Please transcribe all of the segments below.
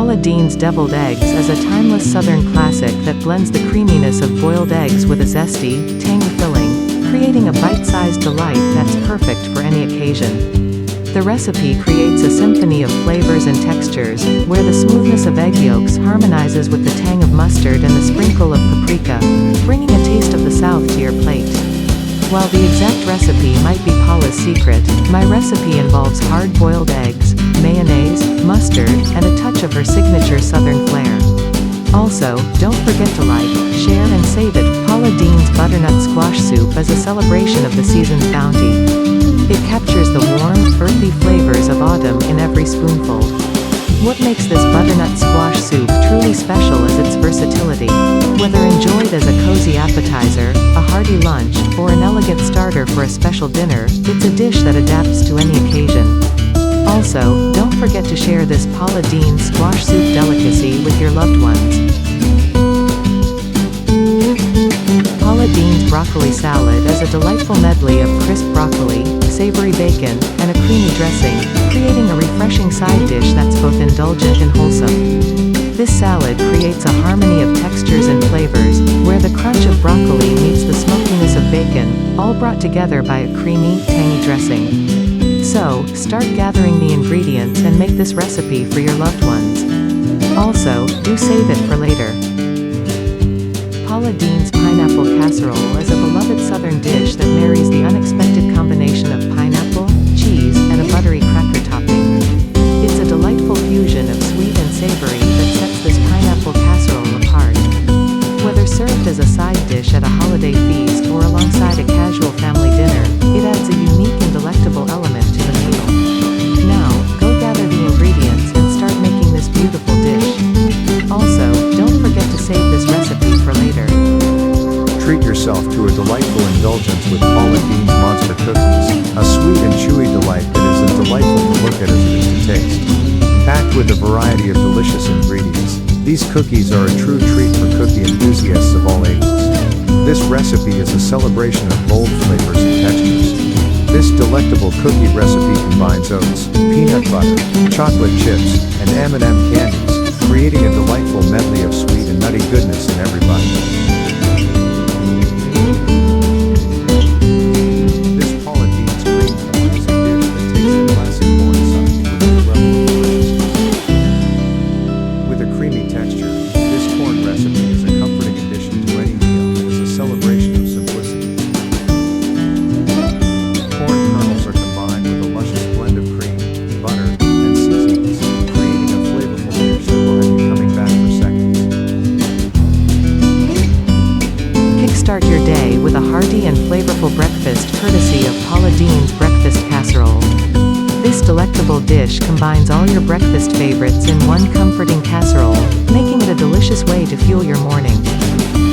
Paula Deen's deviled eggs is a timeless Southern classic that blends the creaminess of boiled eggs with a zesty, tangy filling, creating a bite-sized delight that's perfect for any occasion. The recipe creates a symphony of flavors and textures, where the smoothness of egg yolks harmonizes with the tang of mustard and the sprinkle of paprika, bringing a taste of the South to your plate. While the exact recipe might be Paula's secret, my recipe involves hard-boiled eggs, mayonnaise, mustard, and a touch of her signature Southern flair. Also, don't forget to like, share and save it. Paula Deen's butternut squash soup is a celebration of the season's bounty. It captures the warm, earthy flavors of autumn in every spoonful. What makes this butternut squash soup truly special is its versatility. Whether enjoyed as a cozy appetizer, a hearty lunch, or an elegant starter for a special dinner, it's a dish that adapts to any occasion. Also, don't forget to share this Paula Deen squash soup delicacy with your loved ones. Paula Deen's broccoli salad is a delightful medley of crisp broccoli, savory bacon, and a creamy dressing, creating a refreshing side dish that's both indulgent and wholesome. This salad creates a harmony of textures and flavors, where the crunch of broccoli meets the smokiness of bacon, all brought together by a creamy, tangy dressing. So, start gathering the ingredients and make this recipe for your loved ones. Also, do save it for later. Paula Deen's pineapple casserole is a beloved Southern dish that marries the unexpected combination of pineapple, cheese, and a buttery cracker topping. It's a delightful fusion of sweet and savory that sets this pineapple casserole apart. Whether served as a side dish at a holiday feast or alongside a casual family dinner, it adds a unique and delectable element to the meal. Now, go gather the ingredients and start making this beautiful dish. Also, don't forget to save this recipe for later. Treat yourself to a delightful indulgence with Paula Deen's Monster Cookies, a sweet and chewy delight that is as delightful to look at as it is to taste. Packed with a variety of delicious ingredients, these cookies are a true treat for cookie enthusiasts of all ages. This recipe is a celebration of bold flavors and textures. This delectable cookie recipe combines oats, peanut butter, chocolate chips, and M&M candies, creating a delightful medley of sweet and nutty goodness in every bite. This Paula Deen's cream corn is a dish that takes the classic corn sauce to a new level of deliciousness. With a creamy texture, this corn recipe is a comforting addition to any meal and is a celebration of simplicity. Corn kernels are combined with a luscious blend of cream, butter, and seasonings, creating a flavorful dish that will have you coming back for seconds. Kickstart your day with a hearty and flavorful breakfast courtesy of Paula Deen's breakfast casserole. This delectable dish combines all your breakfast favorites in one comforting casserole, making it a delicious way to fuel your morning.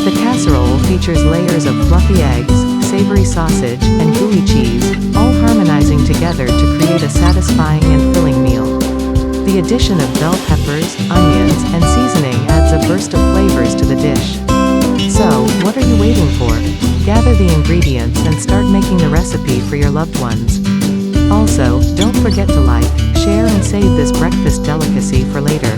The casserole features layers of fluffy eggs, savory sausage, and gooey cheese, all harmonizing together to create a satisfying and filling meal. The addition of bell peppers, onions, and seasoning adds a burst of flavors to the dish. So, what are you waiting for? Gather the ingredients and start making the recipe for your loved ones. Also, don't forget to like, share and save this breakfast delicacy for later.